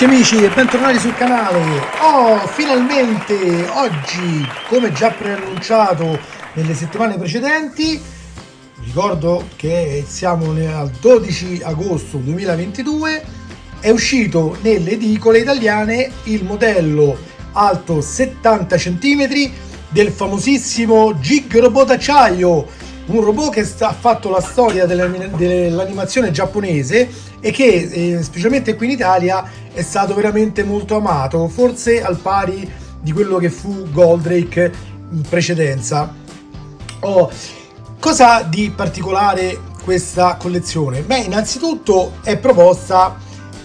tutti amici e bentornati sul canale. Finalmente oggi, come già preannunciato nelle settimane precedenti, ricordo che siamo al 12 agosto 2022, è uscito nelle edicole italiane il modello alto 70 cm del famosissimo Gig Robot d'acciaio, un robot che ha fatto la storia dell'animazione giapponese e che specialmente qui in Italia è stato veramente molto amato, forse al pari di quello che fu Goldrake in precedenza. Cosa di particolare questa collezione? Beh, innanzitutto è proposta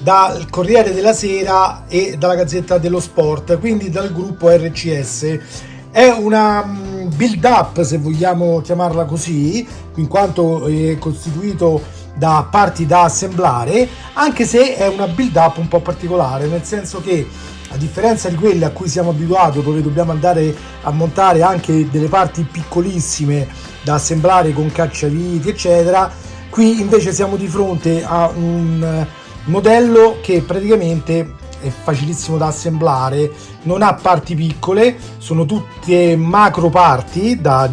dal Corriere della Sera e dalla Gazzetta dello Sport, quindi dal gruppo RCS. È una build up, se vogliamo chiamarla così, in quanto è costituito da parti da assemblare, anche se è una build up un po' particolare, nel senso che a differenza di quelle a cui siamo abituati, dove dobbiamo andare a montare anche delle parti piccolissime da assemblare con cacciaviti eccetera, qui invece siamo di fronte a un modello che praticamente è facilissimo da assemblare, non ha parti piccole, sono tutte macro parti da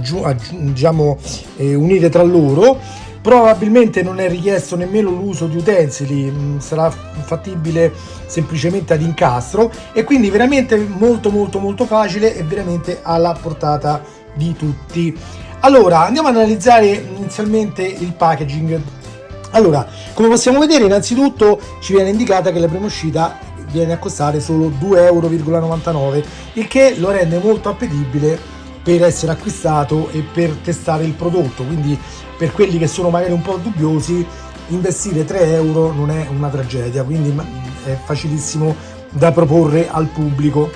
diciamo unire tra loro. Probabilmente non è richiesto nemmeno l'uso di utensili, sarà fattibile semplicemente ad incastro e quindi veramente molto facile e veramente alla portata di tutti. Allora andiamo ad analizzare inizialmente il packaging. Allora, come possiamo vedere, innanzitutto ci viene indicata che la prima uscita viene a costare solo 2,99 €, il che lo rende molto appetibile per essere acquistato e per testare il prodotto. Quindi per quelli che sono magari un po' dubbiosi, investire 3 € non è una tragedia, quindi è facilissimo da proporre al pubblico.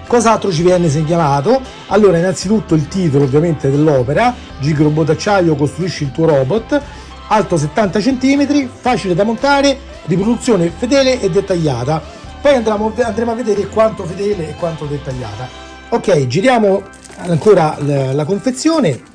Cos'altro ci viene segnalato? Allora, innanzitutto il titolo ovviamente dell'opera: Gig Robot d'acciaio, costruisci il tuo robot, alto 70 cm, facile da montare, riproduzione fedele e dettagliata. Poi andremo a vedere quanto fedele e quanto dettagliata. Ok, giriamo ancora la confezione.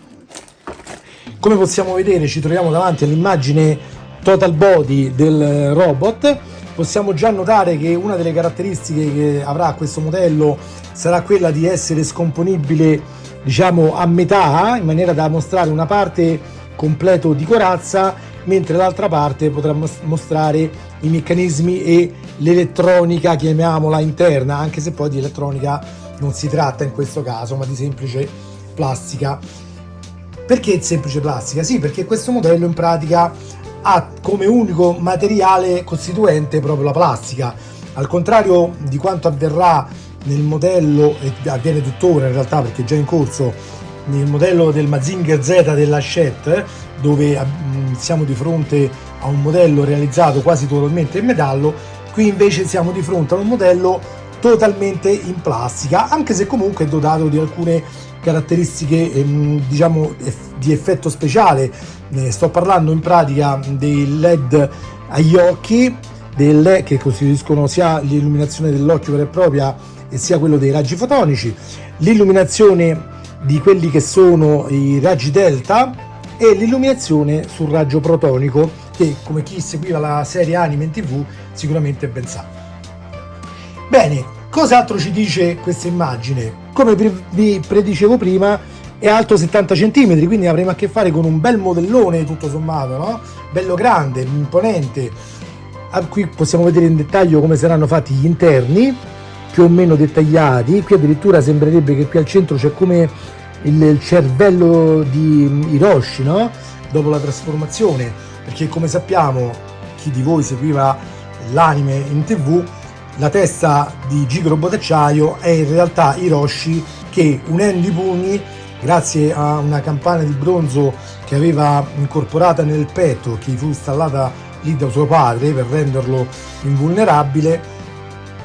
Come possiamo vedere, ci troviamo davanti all'immagine total body del robot. Possiamo già notare che una delle caratteristiche che avrà questo modello sarà quella di essere scomponibile, diciamo, a metà, in maniera da mostrare una parte completo di corazza, mentre l'altra parte potrà mostrare i meccanismi e l'elettronica, chiamiamola, interna, anche se poi di elettronica non si tratta in questo caso, ma di semplice plastica. Perché semplice plastica? Sì, perché questo modello in pratica ha come unico materiale costituente proprio la plastica, al contrario di quanto avverrà nel modello, e avviene tuttora in realtà perché è già in corso, nel modello del Mazinger Z della Hachette, dove siamo di fronte a un modello realizzato quasi totalmente in metallo. Qui invece siamo di fronte a un modello totalmente in plastica, anche se comunque è dotato di alcune caratteristiche diciamo di effetto speciale. Sto parlando in pratica dei LED agli occhi, dei LED che costituiscono sia l'illuminazione dell'occhio vera e propria e sia quello dei raggi fotonici, l'illuminazione di quelli che sono i raggi delta e l'illuminazione sul raggio protonico, che come chi seguiva la serie anime in TV sicuramente ben sa. Bene, cos'altro ci dice questa immagine? Come vi predicevo prima, è alto 70 cm, quindi avremo a che fare con un bel modellone tutto sommato, no? Bello grande, imponente. Qui possiamo vedere in dettaglio come saranno fatti gli interni, più o meno dettagliati. Qui addirittura sembrerebbe che qui al centro c'è come il cervello di Hiroshi, no? Dopo la trasformazione, perché come sappiamo, chi di voi seguiva l'anime in TV, la testa di Gig Robot d'acciaio è in realtà Hiroshi, che unendo i pugni, grazie a una campana di bronzo che aveva incorporata nel petto, che fu installata lì da suo padre per renderlo invulnerabile,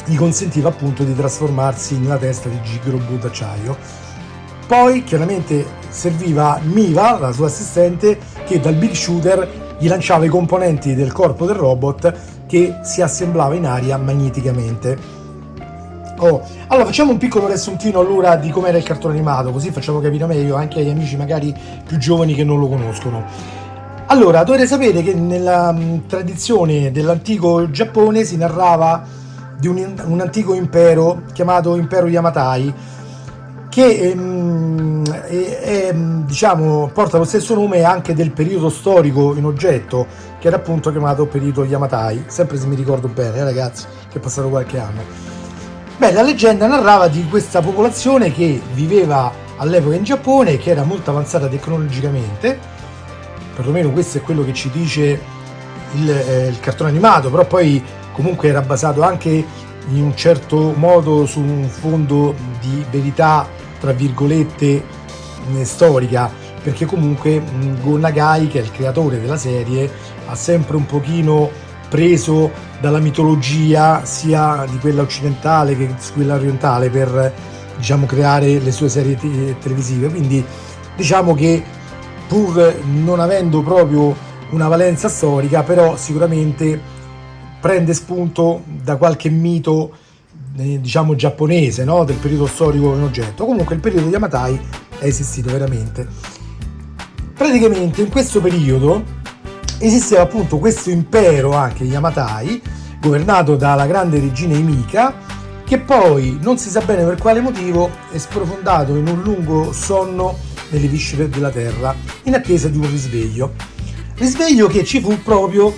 gli consentiva appunto di trasformarsi nella testa di Gig Robot d'acciaio. Poi chiaramente serviva Miva, la sua assistente, che dal Big Shooter gli lanciava i componenti del corpo del robot che si assemblava in aria magneticamente. Allora facciamo un piccolo riassuntino allora di com'era il cartone animato, così facciamo capire meglio anche agli amici magari più giovani che non lo conoscono. Allora, dovete sapere che nella tradizione dell'antico Giappone si narrava di un antico impero chiamato Impero Yamatai, che diciamo porta lo stesso nome anche del periodo storico in oggetto, che era appunto chiamato periodo Yamatai, sempre se mi ricordo bene, ragazzi, che è passato qualche anno. Beh, la leggenda narrava di questa popolazione che viveva all'epoca in Giappone, che era molto avanzata tecnologicamente, perlomeno questo è quello che ci dice il cartone animato, però poi comunque era basato anche in un certo modo su un fondo di verità, tra virgolette, storica, perché comunque Go Nagai, che è il creatore della serie, ha sempre un pochino preso dalla mitologia sia di quella occidentale che di quella orientale per, diciamo, creare le sue serie televisive. Quindi diciamo che, pur non avendo proprio una valenza storica, però sicuramente prende spunto da qualche mito diciamo giapponese, no? Del periodo storico in oggetto. Comunque il periodo Yamatai è esistito veramente. Praticamente in questo periodo esisteva appunto questo impero, anche Yamatai, governato dalla grande regina Himika, che poi non si sa bene per quale motivo è sprofondato in un lungo sonno nelle viscere della terra, in attesa di un risveglio che ci fu proprio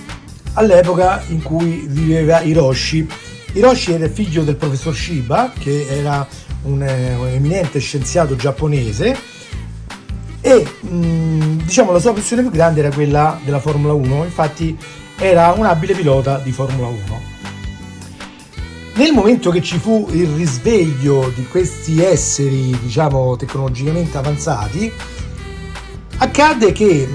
all'epoca in cui viveva Hiroshi. Hiroshi era figlio del professor Shiba, che era un eminente scienziato giapponese, e diciamo la sua passione più grande era quella della Formula 1, infatti era un abile pilota di Formula 1. Nel momento che ci fu il risveglio di questi esseri, diciamo, tecnologicamente avanzati, accadde che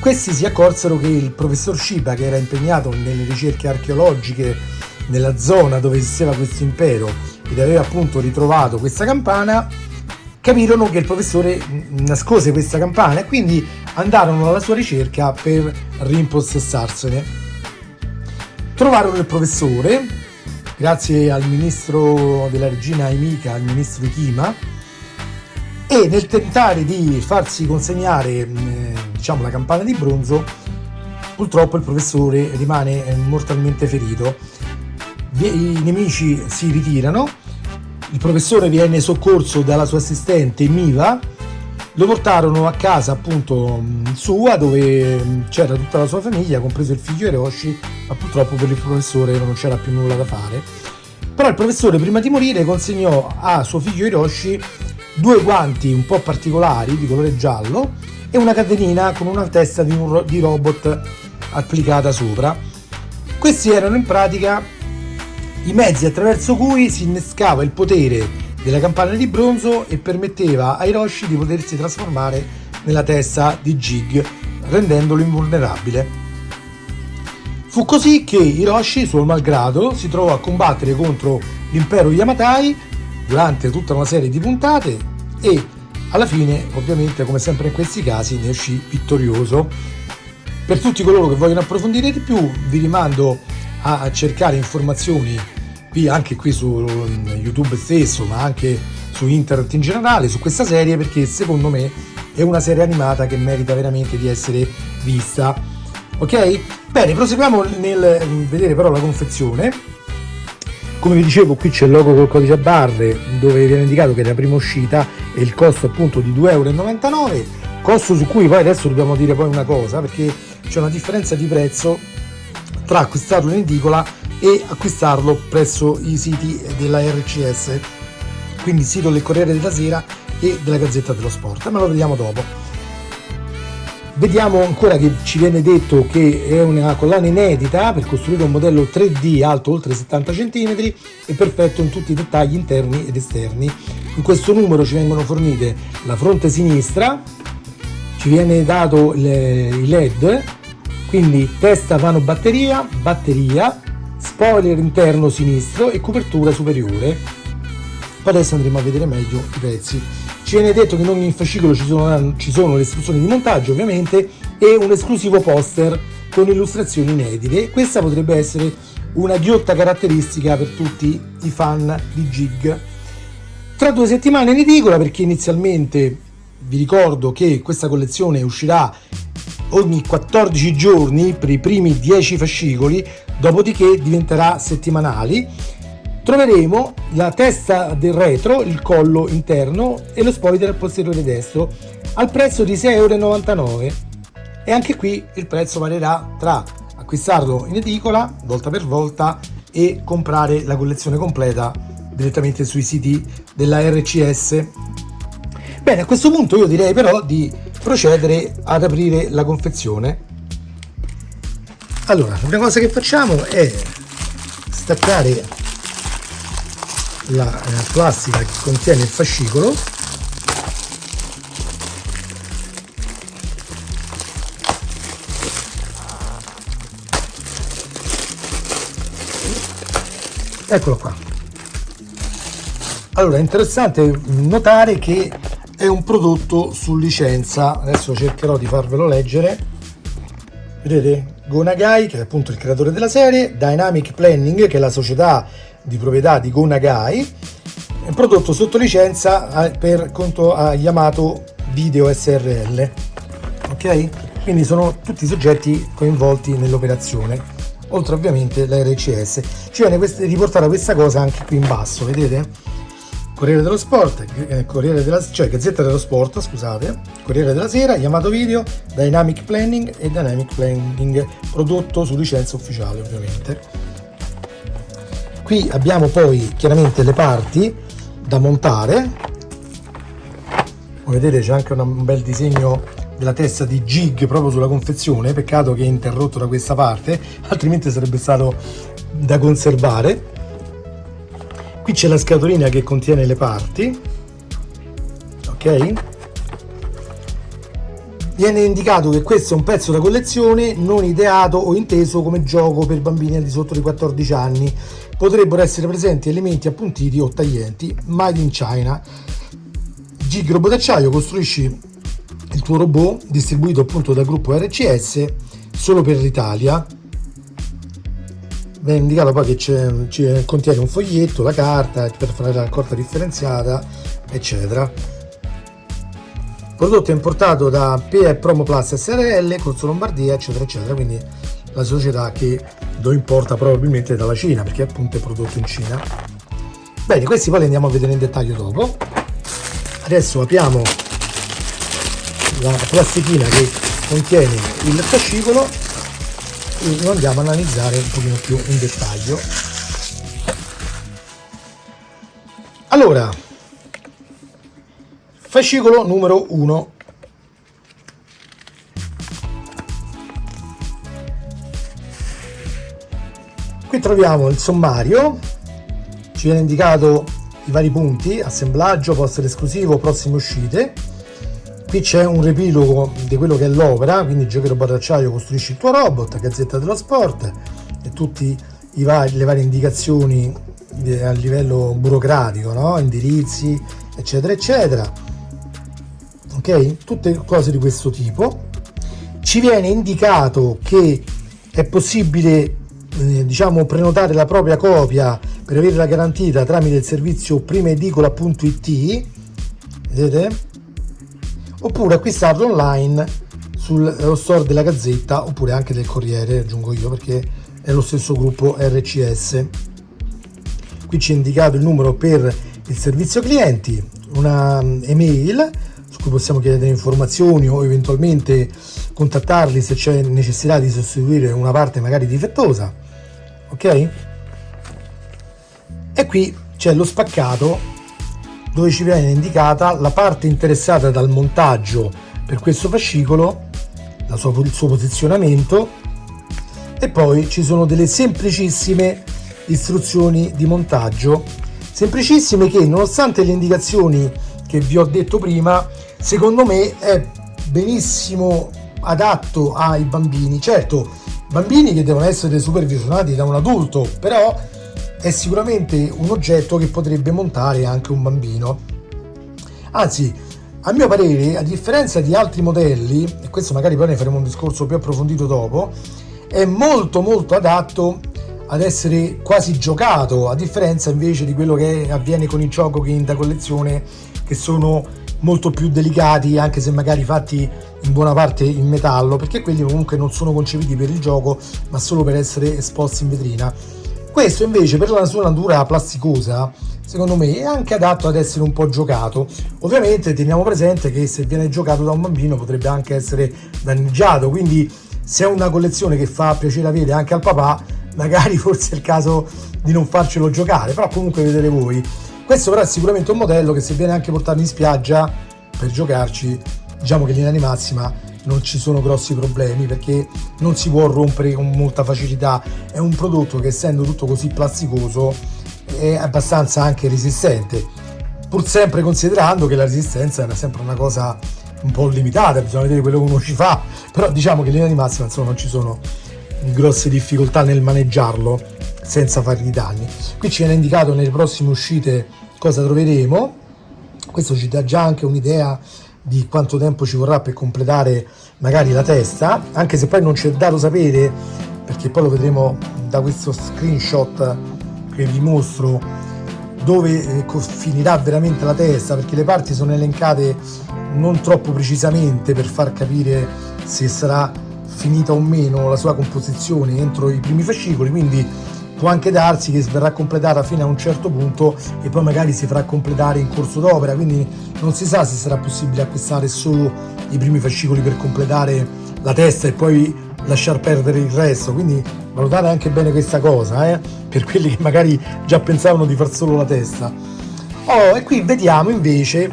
questi si accorsero che il professor Shiba, che era impegnato nelle ricerche archeologiche nella zona dove esisteva questo impero ed aveva appunto ritrovato questa campana, capirono che il professore nascose questa campana e quindi andarono alla sua ricerca per rimpossessarsene. Trovarono il professore, grazie al ministro della regina Himika, al ministro Ikima, e nel tentare di farsi consegnare diciamo la campana di bronzo, purtroppo il professore rimane mortalmente ferito. I nemici si ritirano, il professore viene soccorso dalla sua assistente Miva, lo portarono a casa appunto sua, dove c'era tutta la sua famiglia, compreso il figlio Hiroshi, ma purtroppo per il professore non c'era più nulla da fare. Però il professore, prima di morire, consegnò a suo figlio Hiroshi 2 guanti un po' particolari di colore giallo e una catenina con una testa di robot applicata sopra. Questi erano in pratica i mezzi attraverso cui si innescava il potere della campana di bronzo e permetteva a Hiroshi di potersi trasformare nella testa di Jig, rendendolo invulnerabile. Fu così che Hiroshi, suo malgrado, si trovò a combattere contro l'impero Yamatai durante tutta una serie di puntate e alla fine, ovviamente, come sempre in questi casi, ne uscì vittorioso. Per tutti coloro che vogliono approfondire di più, vi rimando a cercare informazioni anche qui su YouTube stesso, ma anche su internet in generale, su questa serie, perché secondo me è una serie animata che merita veramente di essere vista. Ok? Bene, proseguiamo nel vedere però la confezione. Come vi dicevo, qui c'è il logo col codice a barre dove viene indicato che è la prima uscita e il costo appunto di 2,99 €, costo su cui poi adesso dobbiamo dire poi una cosa, perché c'è una differenza di prezzo tra acquistarlo in edicola e acquistarlo presso i siti della RCS, quindi il sito del Corriere della Sera e della Gazzetta dello Sport, ma lo vediamo dopo. Vediamo ancora che ci viene detto che è una collana inedita per costruire un modello 3D alto oltre 70 cm e perfetto in tutti i dettagli interni ed esterni. In questo numero ci vengono fornite la fronte sinistra, ci viene dato i LED, quindi testa vano batteria, spoiler interno sinistro e copertura superiore. Poi adesso andremo a vedere meglio i prezzi. Ci viene detto che in ogni fascicolo ci sono le istruzioni di montaggio, ovviamente, e un esclusivo poster con illustrazioni inedite. Questa potrebbe essere una ghiotta caratteristica per tutti i fan di Jig. Tra 2 settimane in edicola, perché inizialmente vi ricordo che questa collezione uscirà ogni 14 giorni per i primi 10 fascicoli, dopodiché diventerà settimanali. troveremo la testa del retro, il collo interno e lo spoiler al posteriore destro al prezzo di 6,99 €. E anche qui il prezzo varierà tra acquistarlo in edicola volta per volta e comprare la collezione completa direttamente sui siti della RCS. Bene, a questo punto io direi però di procedere ad aprire la confezione. Allora, la prima cosa che facciamo è staccare la plastica che contiene il fascicolo. Eccolo qua. Allora, è interessante notare che è un prodotto su licenza. Adesso cercherò di farvelo leggere. Vedete? Go Nagai, che è appunto il creatore della serie, Dynamic Planning, che è la società di proprietà di Go Nagai, è un prodotto sotto licenza per conto a Yamato Video SRL. Ok? Quindi sono tutti i soggetti coinvolti nell'operazione, oltre ovviamente la RCS. Ci viene riportata questa cosa anche qui in basso, vedete? Corriere dello Sport, Gazzetta dello Sport, scusate, Corriere della Sera, Yamato Video, Dynamic Planning e Dynamic Planning, prodotto su licenza ufficiale ovviamente. Qui abbiamo poi chiaramente le parti da montare. Come vedete c'è anche un bel disegno della testa di Jig proprio sulla confezione, peccato che è interrotto da questa parte, altrimenti sarebbe stato da conservare. Qui c'è la scatolina che contiene le parti, ok? Viene indicato che questo è un pezzo da collezione non ideato o inteso come gioco per bambini al di sotto di 14 anni. Potrebbero essere presenti elementi appuntiti o taglienti. Made in China. Jig Robot d'acciaio, costruisci il tuo robot, distribuito appunto dal gruppo RCS solo per l'Italia. Viene indicato poi che contiene un foglietto, la carta per fare la raccolta differenziata, eccetera. Il prodotto è importato da PE Promo Plus SRL, Corso Lombardia, eccetera, eccetera. Quindi la società che lo importa probabilmente dalla Cina, perché appunto è prodotto in Cina. Bene, questi poi li andiamo a vedere in dettaglio dopo. Adesso apriamo la plastichina che contiene il fascicolo e lo andiamo a analizzare un pochino più in dettaglio. Allora, fascicolo numero 1. Qui troviamo il sommario, ci viene indicato i vari punti: assemblaggio, poster esclusivo, prossime uscite. Qui c'è un riepilogo di quello che è l'opera, quindi Giochi Robot d'acciaio, costruisci il tuo robot, Gazzetta dello Sport e tutte le varie indicazioni a livello burocratico, no? Indirizzi, eccetera, eccetera. Ok? Tutte cose di questo tipo. Ci viene indicato che è possibile prenotare la propria copia per averla garantita tramite il servizio primaedicola.it, vedete? Oppure acquistarlo online sullo store della Gazzetta, oppure anche del Corriere, aggiungo io perché è lo stesso gruppo RCS. Qui c'è indicato il numero per il servizio clienti, una email su cui possiamo chiedere informazioni o eventualmente contattarli se c'è necessità di sostituire una parte magari difettosa, ok? E qui c'è lo spaccato dove ci viene indicata la parte interessata dal montaggio per questo fascicolo, il suo posizionamento, e poi ci sono delle semplicissime istruzioni di montaggio, semplicissime, che nonostante le indicazioni che vi ho detto prima, secondo me è benissimo adatto ai bambini. Certo, bambini che devono essere supervisionati da un adulto, però è sicuramente un oggetto che potrebbe montare anche un bambino. Anzi, a mio parere, a differenza di altri modelli, e questo magari poi ne faremo un discorso più approfondito dopo, è molto molto adatto ad essere quasi giocato, a differenza invece di quello che avviene con i giochi da collezione, che sono molto più delicati, anche se magari fatti in buona parte in metallo, perché quelli comunque non sono concepiti per il gioco ma solo per essere esposti in vetrina. Questo invece, per la sua natura plasticosa, secondo me è anche adatto ad essere un po' giocato. Ovviamente teniamo presente che se viene giocato da un bambino potrebbe anche essere danneggiato, quindi se è una collezione che fa piacere avere anche al papà, magari forse è il caso di non farcelo giocare, però comunque vedete voi. Questo però è sicuramente un modello che se viene anche portato in spiaggia per giocarci, diciamo che in linea di massima non ci sono grossi problemi, perché non si può rompere con molta facilità. È un prodotto che, essendo tutto così plasticoso, è abbastanza anche resistente, pur sempre considerando che la resistenza è sempre una cosa un po' limitata, bisogna vedere quello che uno ci fa, però diciamo che in linea di massima insomma non ci sono grosse difficoltà nel maneggiarlo senza fargli danni. Qui ci viene indicato nelle prossime uscite cosa troveremo. Questo ci dà già anche un'idea di quanto tempo ci vorrà per completare magari la testa, anche se poi non ci è dato sapere, perché poi lo vedremo da questo screenshot che vi mostro, dove finirà veramente la testa, perché le parti sono elencate non troppo precisamente per far capire se sarà finita o meno la sua composizione entro i primi fascicoli, quindi può anche darsi che verrà completata fino a un certo punto e poi magari si farà completare in corso d'opera, quindi non si sa se sarà possibile acquistare solo i primi fascicoli per completare la testa e poi lasciar perdere il resto, quindi valutate anche bene questa cosa, per quelli che magari già pensavano di far solo la testa. E qui vediamo invece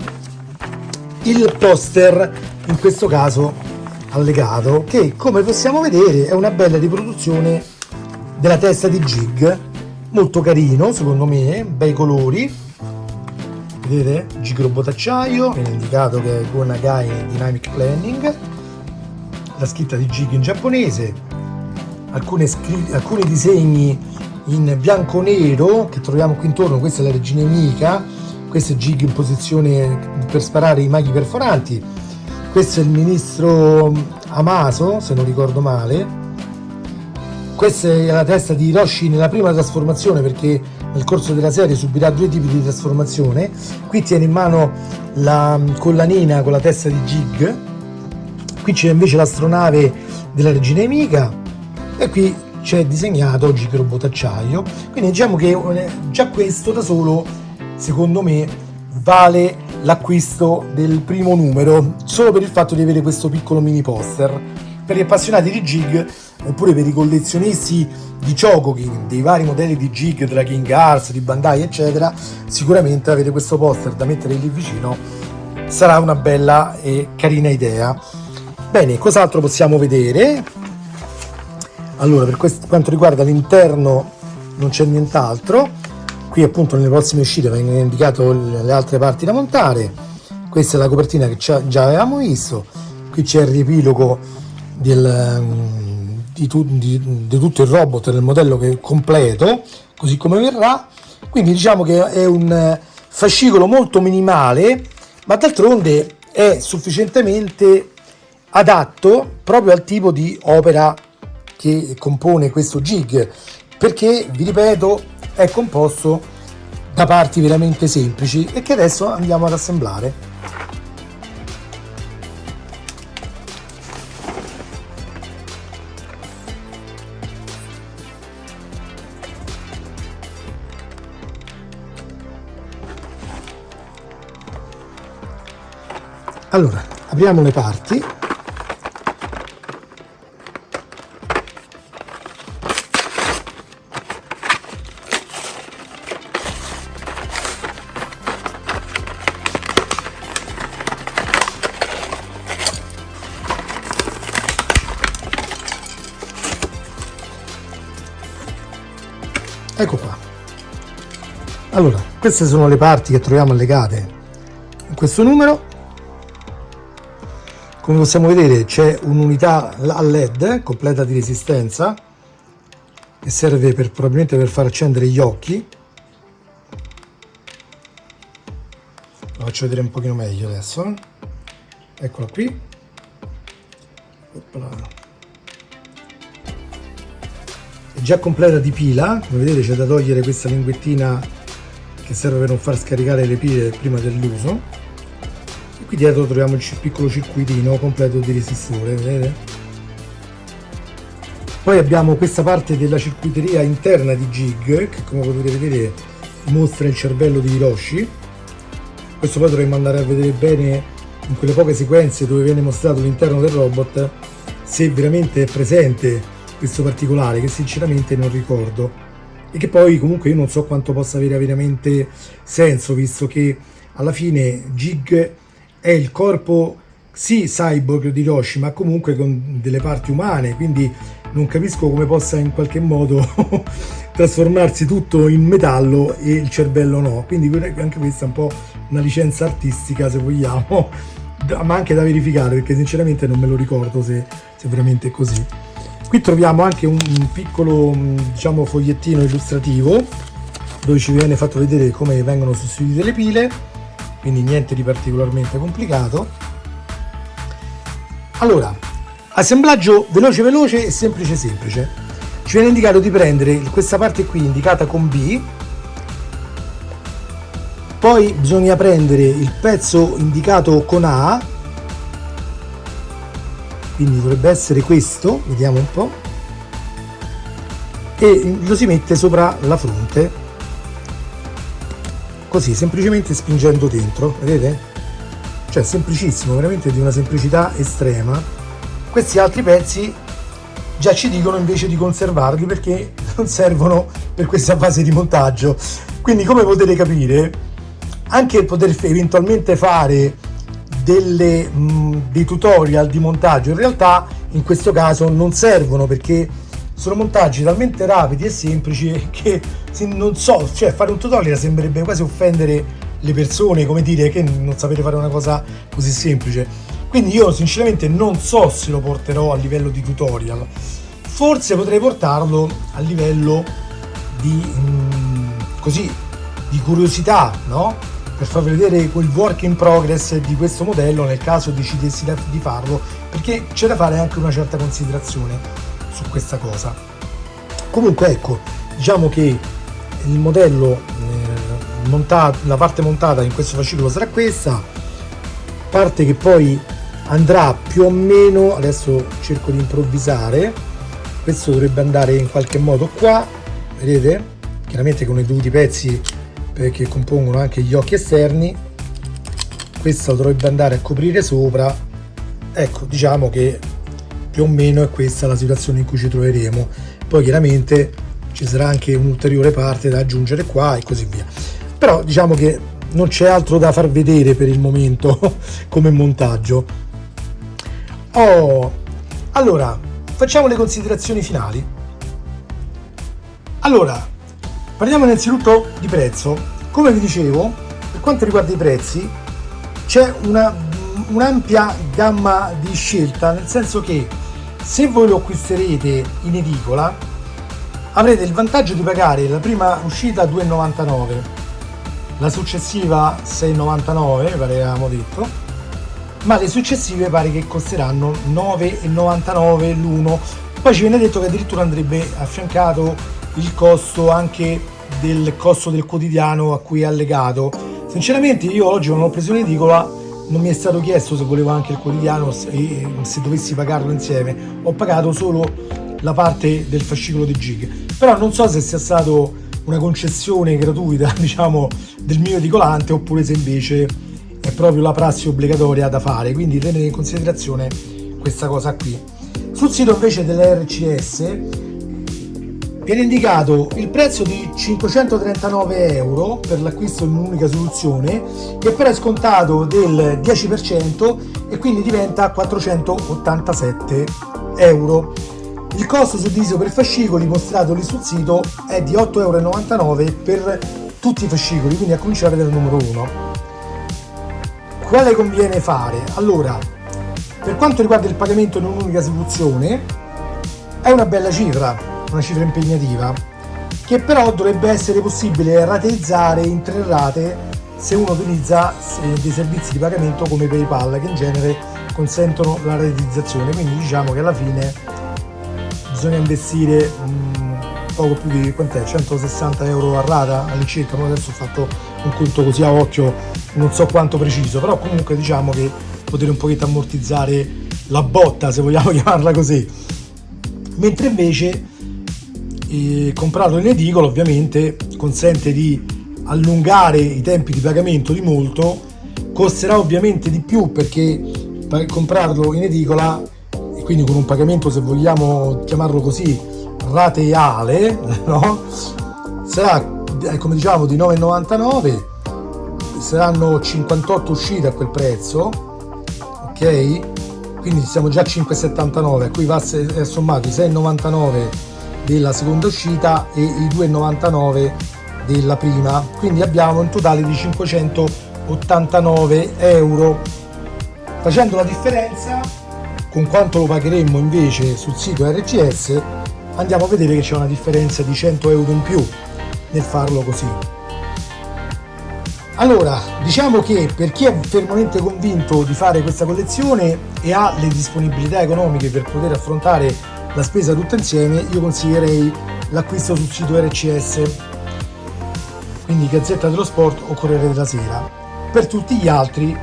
il poster, in questo caso allegato, che come possiamo vedere è una bella riproduzione della testa di Jig, molto carino secondo me, bei colori, vedete? Jig robot acciaio, viene indicato che è Go Nagai Dynamic Planning, la scritta di Jig in giapponese, alcuni disegni in bianco-nero che troviamo qui intorno. Questa è la regina Mika, questo è Jig in posizione per sparare i maghi perforanti, questo è il ministro Amaso se non ricordo male. Questa è la testa di Hiroshi nella prima trasformazione, perché nel corso della serie subirà 2 tipi di trasformazione. Qui tiene in mano la collanina con la testa di Jig, qui c'è invece l'astronave della regina Mika e qui c'è disegnato Jig robot acciaio. Quindi diciamo che già questo da solo secondo me vale l'acquisto del primo numero, solo per il fatto di avere questo piccolo mini poster. Per gli appassionati di Jig oppure per i collezionisti di Chogokin, dei vari modelli di Jig, della King Arts, di Bandai eccetera, sicuramente avere questo poster da mettere lì vicino sarà una bella e carina idea. Bene, cos'altro possiamo vedere? Allora, per quanto riguarda l'interno non c'è nient'altro. Qui appunto nelle prossime uscite vengono indicate le altre parti da montare. Questa è la copertina che già avevamo visto. Qui c'è il riepilogo di tutto il robot nel modello completo, così come verrà. Quindi diciamo che è un fascicolo molto minimale, ma d'altronde è sufficientemente adatto proprio al tipo di opera che compone questo Jig, perché vi ripeto è composto da parti veramente semplici e che adesso andiamo ad assemblare. Allora, apriamo le parti. Ecco qua. Allora, queste sono le parti che troviamo allegate in questo numero. Come possiamo vedere c'è un'unità a LED completa di resistenza che serve probabilmente per far accendere gli occhi. Lo faccio vedere un pochino meglio adesso. Eccola qui. Oppala. È già completa di pila, come vedete c'è da togliere questa linguettina che serve per non far scaricare le pile prima dell'uso. Qui dietro troviamo il piccolo circuitino completo di resistore, vedete? Poi abbiamo questa parte della circuiteria interna di Jig, che come potete vedere mostra il cervello di Hiroshi. Questo poi dovremmo andare a vedere bene in quelle poche sequenze dove viene mostrato l'interno del robot, se veramente è presente questo particolare, che sinceramente non ricordo, e che poi comunque io non so quanto possa avere veramente senso, visto che alla fine Jig è il corpo sì cyborg di Hiroshi, ma comunque con delle parti umane, quindi non capisco come possa in qualche modo trasformarsi tutto in metallo e il cervello no. Quindi anche questa è un po' una licenza artistica, se vogliamo, ma anche da verificare, perché sinceramente non me lo ricordo se veramente è così. Qui troviamo anche un piccolo, diciamo, fogliettino illustrativo dove ci viene fatto vedere come vengono sostituite le pile, quindi niente di particolarmente complicato. Allora, assemblaggio veloce e semplice. Ci viene indicato di prendere questa parte qui indicata con B, poi bisogna prendere il pezzo indicato con A, quindi dovrebbe essere questo, vediamo un po', e lo si mette sopra la fronte, così semplicemente spingendo dentro, vedete? Cioè semplicissimo, veramente di una semplicità estrema. Questi altri pezzi già ci dicono invece di conservarli perché non servono per questa fase di montaggio. Quindi, come potete capire, anche poter eventualmente fare dei tutorial di montaggio in realtà in questo caso non servono, perché sono montaggi talmente rapidi e semplici che non so, cioè fare un tutorial sembrerebbe quasi offendere le persone, come dire che non sapete fare una cosa così semplice. Quindi io sinceramente non so se lo porterò a livello di tutorial, forse potrei portarlo a livello di così, di curiosità, no? Per far vedere quel work in progress di questo modello nel caso decidessi di farlo, perché c'è da fare anche una certa considerazione su questa cosa. Comunque ecco, diciamo che il modello la parte montata in questo fascicolo sarà questa, parte che poi andrà più o meno, adesso cerco di improvvisare, questo dovrebbe andare in qualche modo qua, vedete? Chiaramente con i dovuti pezzi che compongono anche gli occhi esterni. Questo dovrebbe andare a coprire sopra. Ecco, diciamo che più o meno è questa la situazione in cui ci troveremo. Poi chiaramente ci sarà anche un'ulteriore parte da aggiungere qua e così via, però diciamo che non c'è altro da far vedere per il momento come montaggio. Allora facciamo le considerazioni finali. Allora, parliamo innanzitutto di prezzo. Come vi dicevo, per quanto riguarda i prezzi c'è un'ampia gamma di scelta, nel senso che se voi lo acquisterete in edicola avrete il vantaggio di pagare la prima uscita 2,99, la successiva 6,99 avevamo detto, ma le successive pare che costeranno 9,99 l'uno. Poi ci viene detto che addirittura andrebbe affiancato il costo anche del costo del quotidiano a cui è allegato. Sinceramente io oggi non ho preso in edicola, non mi è stato chiesto se volevo anche il quotidiano e se dovessi pagarlo insieme, ho pagato solo la parte del fascicolo di Jig, però non so se sia stato una concessione gratuita, diciamo, del mio edicolante, oppure se invece è proprio la prassi obbligatoria da fare, quindi tenete in considerazione questa cosa qui. Sul sito invece dell'RCS viene indicato il prezzo di 539 euro per l'acquisto in un'unica soluzione, che però è scontato del 10% e quindi diventa 487 euro. Il costo suddiviso per fascicoli mostrato lì sul sito è di 8,99 euro per tutti i fascicoli, quindi a cominciare dal numero 1. Quale conviene fare? Allora, per quanto riguarda il pagamento in un'unica soluzione, è una bella cifra, una cifra impegnativa, che però dovrebbe essere possibile rateizzare in 3 rate se uno utilizza dei servizi di pagamento come PayPal, che in genere consentono la rateizzazione. Quindi diciamo che alla fine bisogna investire poco più di 160 euro a rata all'incirca. Adesso ho fatto un conto così a occhio, non so quanto preciso, però comunque diciamo che poter un pochetto ammortizzare la botta, se vogliamo chiamarla così. mentre invece comprarlo in edicola ovviamente consente di allungare i tempi di pagamento di molto, costerà ovviamente di più perché comprarlo in edicola, e quindi con un pagamento, se vogliamo chiamarlo così, rateale, no? Sarà, come diciamo, di 9,99, saranno 58 uscite a quel prezzo, ok? Quindi siamo già a 5,79, a cui va sommato i 6,99 della seconda uscita e i 2,99 della prima, quindi abbiamo un totale di 589 euro. Facendo la differenza con quanto lo pagheremmo invece sul sito RCS, andiamo a vedere che c'è una differenza di 100 euro in più nel farlo così. Allora, diciamo che per chi è fermamente convinto di fare questa collezione e ha le disponibilità economiche per poter affrontare la spesa tutta insieme, io consiglierei l'acquisto sul sito RCS, quindi Gazzetta dello Sport o Corriere della Sera. Per tutti gli altri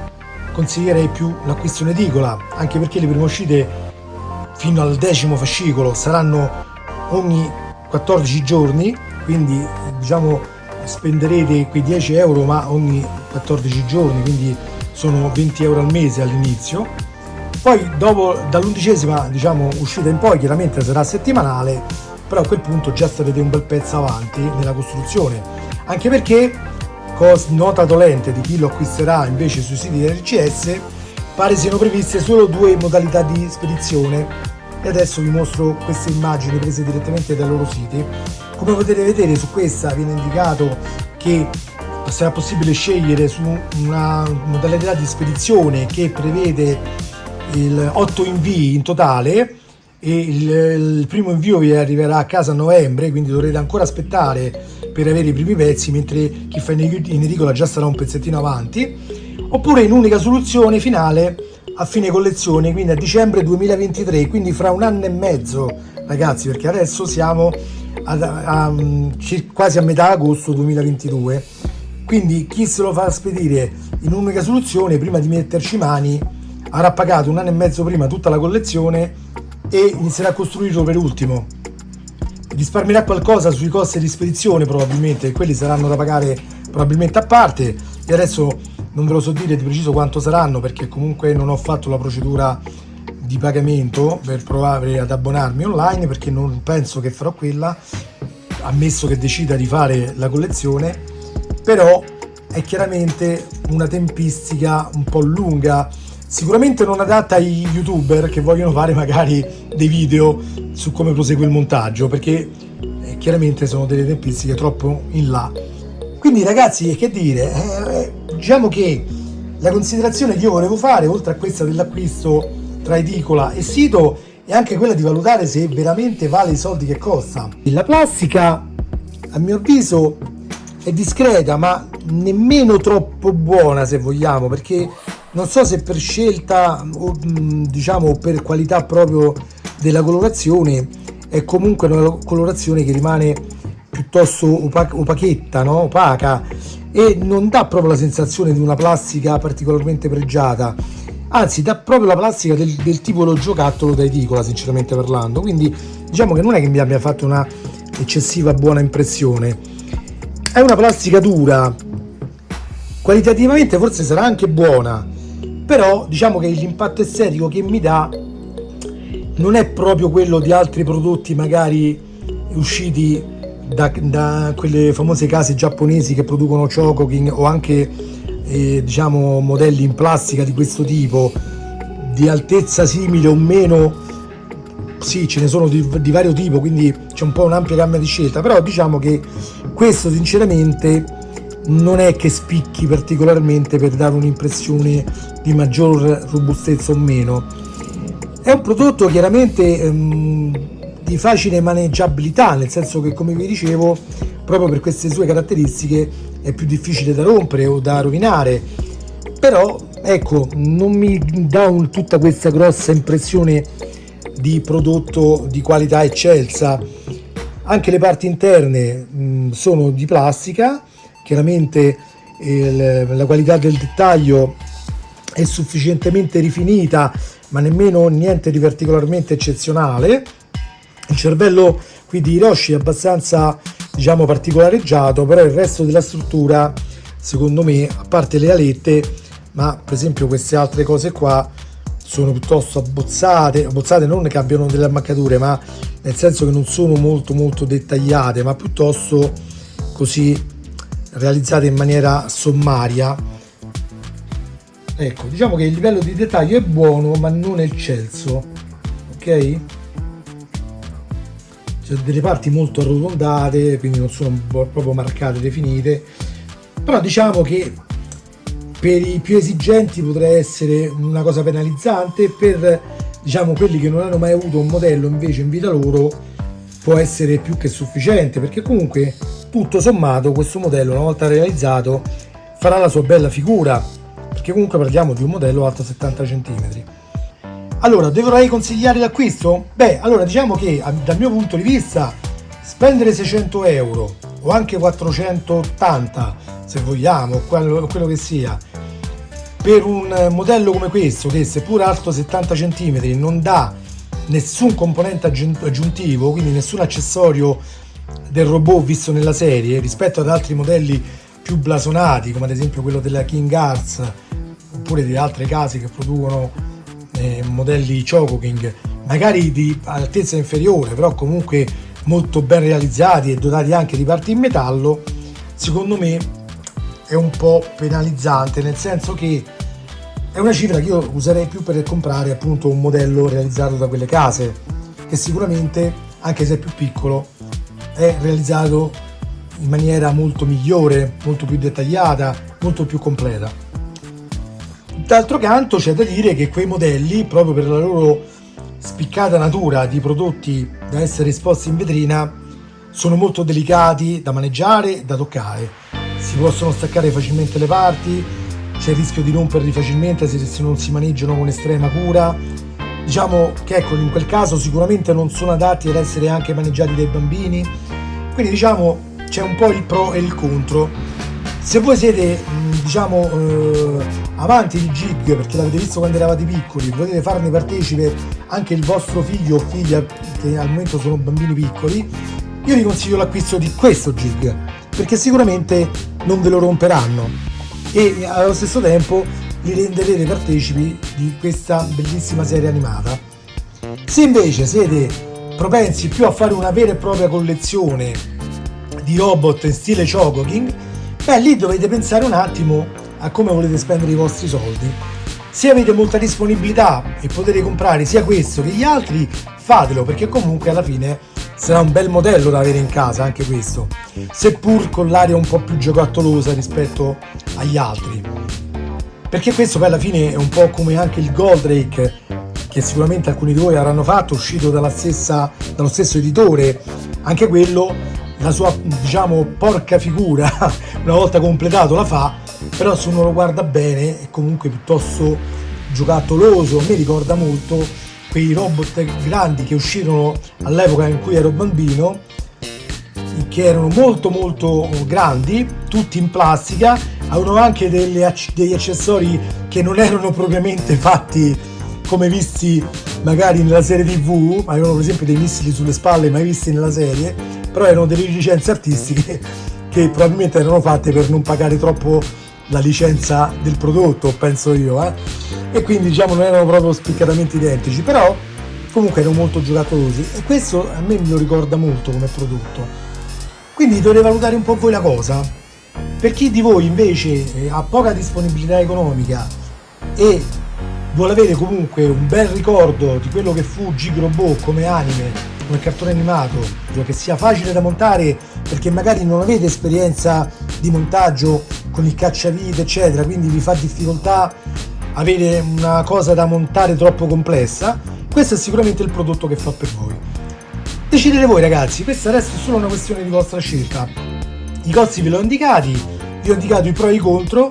consiglierei più l'acquisto in edicola, anche perché le prime uscite fino al 10° fascicolo saranno ogni 14 giorni, quindi diciamo spenderete quei 10 euro ma ogni 14 giorni, quindi sono 20 euro al mese all'inizio. Poi dopo, dall'11ª diciamo uscita in poi, chiaramente sarà settimanale, però a quel punto già starete un bel pezzo avanti nella costruzione, anche perché, nota dolente di chi lo acquisterà invece sui siti RCS, pare siano previste solo 2 modalità di spedizione, e adesso vi mostro queste immagini prese direttamente dai loro siti. Come potete vedere, su questa viene indicato che sarà possibile scegliere su una modalità di spedizione che prevede 8 invii in totale, e il primo invio vi arriverà a casa a novembre, quindi dovrete ancora aspettare per avere i primi pezzi, mentre chi fa in edicola già sarà un pezzettino avanti, oppure in unica soluzione finale a fine collezione, quindi a dicembre 2023, quindi fra un anno e mezzo, ragazzi, perché adesso siamo quasi a metà agosto 2022, quindi chi se lo fa spedire in un'unica soluzione prima di metterci mani avrà pagato un anno e mezzo prima tutta la collezione e inizierà a costruirlo per ultimo. Risparmierà qualcosa sui costi di spedizione probabilmente, quelli saranno da pagare probabilmente a parte, e adesso non ve lo so dire di preciso quanto saranno perché comunque non ho fatto la procedura di pagamento per provare ad abbonarmi online, perché non penso che farò quella, ammesso che decida di fare la collezione, però è chiaramente una tempistica un po' lunga, sicuramente non adatta ai youtuber che vogliono fare magari dei video su come prosegue il montaggio, perché chiaramente sono delle tempistiche troppo in là. Quindi ragazzi, che dire, diciamo che la considerazione che io volevo fare, oltre a questa dell'acquisto tra edicola e sito, è anche quella di valutare se veramente vale i soldi che costa. La plastica, a mio avviso, è discreta, ma nemmeno troppo buona, se vogliamo, perché non so se per scelta o diciamo per qualità proprio della colorazione, è comunque una colorazione che rimane piuttosto opachetta, no? Opaca, e non dà proprio la sensazione di una plastica particolarmente pregiata, anzi dà proprio la plastica del tipo lo giocattolo da edicola, sinceramente parlando. Quindi diciamo che non è che mi abbia fatto una eccessiva buona impressione. È una plastica dura, qualitativamente forse sarà anche buona, però diciamo che l'impatto estetico che mi dà non è proprio quello di altri prodotti magari usciti da quelle famose case giapponesi che producono Chocoking, o anche diciamo modelli in plastica di questo tipo, di altezza simile o meno. Sì, ce ne sono di vario tipo, quindi c'è un po' un'ampia gamma di scelta, però diciamo che questo sinceramente non è che spicchi particolarmente per dare un'impressione di maggior robustezza o meno. È un prodotto chiaramente di facile maneggiabilità, nel senso che, come vi dicevo, proprio per queste sue caratteristiche è più difficile da rompere o da rovinare, però ecco, non mi dà tutta questa grossa impressione di prodotto di qualità eccelsa. Anche le parti interne sono di plastica, chiaramente la qualità del dettaglio è sufficientemente rifinita, ma nemmeno niente di particolarmente eccezionale. Il cervello qui di Hiroshi è abbastanza, diciamo, particolareggiato, però il resto della struttura, secondo me, a parte le alette, ma per esempio queste altre cose qua sono piuttosto abbozzate non che abbiano delle ammaccature, ma nel senso che non sono molto dettagliate, ma piuttosto così realizzate in maniera sommaria. Ecco, diciamo che il livello di dettaglio è buono, ma non è eccelso, ok? C'è delle parti molto arrotondate, quindi non sono proprio marcate, definite, però diciamo che per i più esigenti potrebbe essere una cosa penalizzante, per, diciamo, quelli che non hanno mai avuto un modello invece in vita loro può essere più che sufficiente, perché comunque tutto sommato questo modello, una volta realizzato, farà la sua bella figura, perché comunque parliamo di un modello alto 70 cm. Allora, dovrei consigliare l'acquisto? Beh, allora diciamo che dal mio punto di vista spendere 600 euro o anche 480 se vogliamo, quello che sia, per un modello come questo, che seppur alto 70 cm non dà nessun componente aggiuntivo, quindi nessun accessorio del robot visto nella serie rispetto ad altri modelli più blasonati, come ad esempio quello della King Arts oppure di altre case che producono modelli Chocoking, magari di altezza inferiore, però comunque molto ben realizzati e dotati anche di parti in metallo, secondo me è un po' penalizzante, nel senso che è una cifra che io userei più per comprare appunto un modello realizzato da quelle case, che sicuramente, anche se è più piccolo, è realizzato in maniera molto migliore, molto più dettagliata, molto più completa. D'altro canto c'è da dire che quei modelli, proprio per la loro spiccata natura di prodotti da essere esposti in vetrina, sono molto delicati da maneggiare e da toccare. Si possono staccare facilmente le parti, c'è il rischio di romperli facilmente se non si maneggiano con estrema cura. Diciamo che ecco, in quel caso sicuramente non sono adatti ad essere anche maneggiati dai bambini, quindi diciamo c'è un po' il pro e il contro. Se voi siete diciamo amanti di Jig, perché l'avete visto quando eravate piccoli, potete farne partecipe anche il vostro figlio o figlia, che al momento sono bambini piccoli, io vi consiglio l'acquisto di questo Jig, perché sicuramente non ve lo romperanno e allo stesso tempo li renderete partecipi di questa bellissima serie animata. Se invece siete propensi più a fare una vera e propria collezione di robot in stile Chocoking, beh, lì dovete pensare un attimo a come volete spendere i vostri soldi. Se avete molta disponibilità e potete comprare sia questo che gli altri, fatelo, perché comunque alla fine sarà un bel modello da avere in casa anche questo, seppur con l'aria un po' più giocattolosa rispetto agli altri, perché questo poi alla fine è un po' come anche il Goldrake, che sicuramente alcuni di voi avranno fatto, uscito dallo stesso editore. Anche quello, la sua, diciamo, porca figura una volta completato la fa, però se uno lo guarda bene è comunque piuttosto giocattoloso. A me ricorda molto quei robot grandi che uscirono all'epoca in cui ero bambino, che erano molto grandi, tutti in plastica, avevano anche degli accessori che non erano propriamente fatti come visti magari nella serie TV, avevano per esempio dei missili sulle spalle mai visti nella serie, però erano delle licenze artistiche che probabilmente erano fatte per non pagare troppo la licenza del prodotto, penso io, e quindi diciamo non erano proprio spiccatamente identici, però comunque erano molto giocattolosi e questo a me lo ricorda molto come prodotto. Quindi dovete valutare un po' voi la cosa. Per chi di voi invece ha poca disponibilità economica e vuole avere comunque un bel ricordo di quello che fu Jig Robot come anime, come cartone animato, cioè che sia facile da montare perché magari non avete esperienza di montaggio con il cacciavite eccetera, quindi vi fa difficoltà avere una cosa da montare troppo complessa, questo è sicuramente il prodotto che fa per voi. Decidete voi ragazzi, questa resta solo una questione di vostra scelta. I costi ve li ho indicati, vi ho indicato i pro e i contro.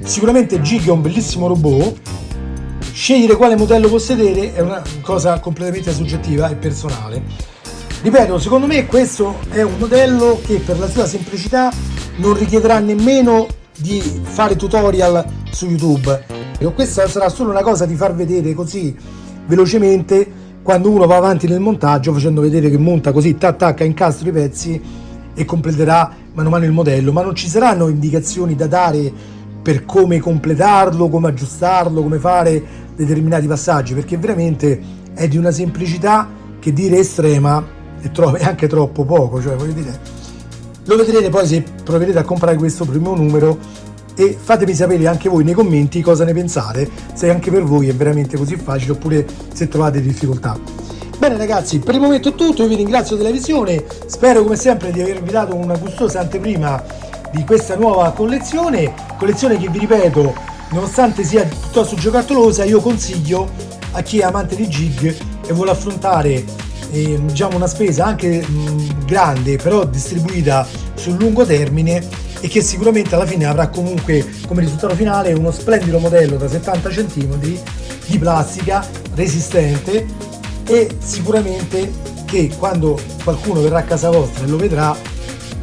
Sicuramente Jig è un bellissimo robot, scegliere quale modello possedere è una cosa completamente soggettiva e personale. Ripeto, secondo me questo è un modello che per la sua semplicità non richiederà nemmeno di fare tutorial su YouTube. Questa sarà solo una cosa di far vedere così velocemente quando uno va avanti nel montaggio facendo vedere che monta così, attacca, incastra i pezzi e completerà mano a mano il modello, ma non ci saranno indicazioni da dare per come completarlo, come aggiustarlo, come fare determinati passaggi, perché veramente è di una semplicità che dire estrema è anche troppo poco, cioè voglio dire, lo vedrete poi se proverete a comprare questo primo numero, e fatemi sapere anche voi nei commenti cosa ne pensate, se anche per voi è veramente così facile oppure se trovate difficoltà. Bene ragazzi, per il momento è tutto, io vi ringrazio della visione, spero come sempre di avervi dato una gustosa anteprima di questa nuova collezione che vi ripeto, nonostante sia piuttosto giocattolosa, io consiglio a chi è amante di jig e vuole affrontare diciamo una spesa anche grande però distribuita sul lungo termine, e che sicuramente alla fine avrà comunque come risultato finale uno splendido modello da 70 cm di plastica resistente, e sicuramente che quando qualcuno verrà a casa vostra e lo vedrà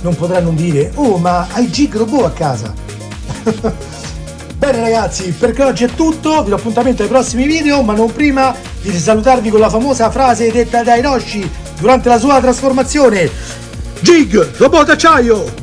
non potrà non dire: oh, ma hai jig robot a casa. Bene ragazzi, per oggi è tutto, vi do appuntamento ai prossimi video, ma non prima di salutarvi con la famosa frase detta da Hiroshi durante la sua trasformazione: jig robot acciaio!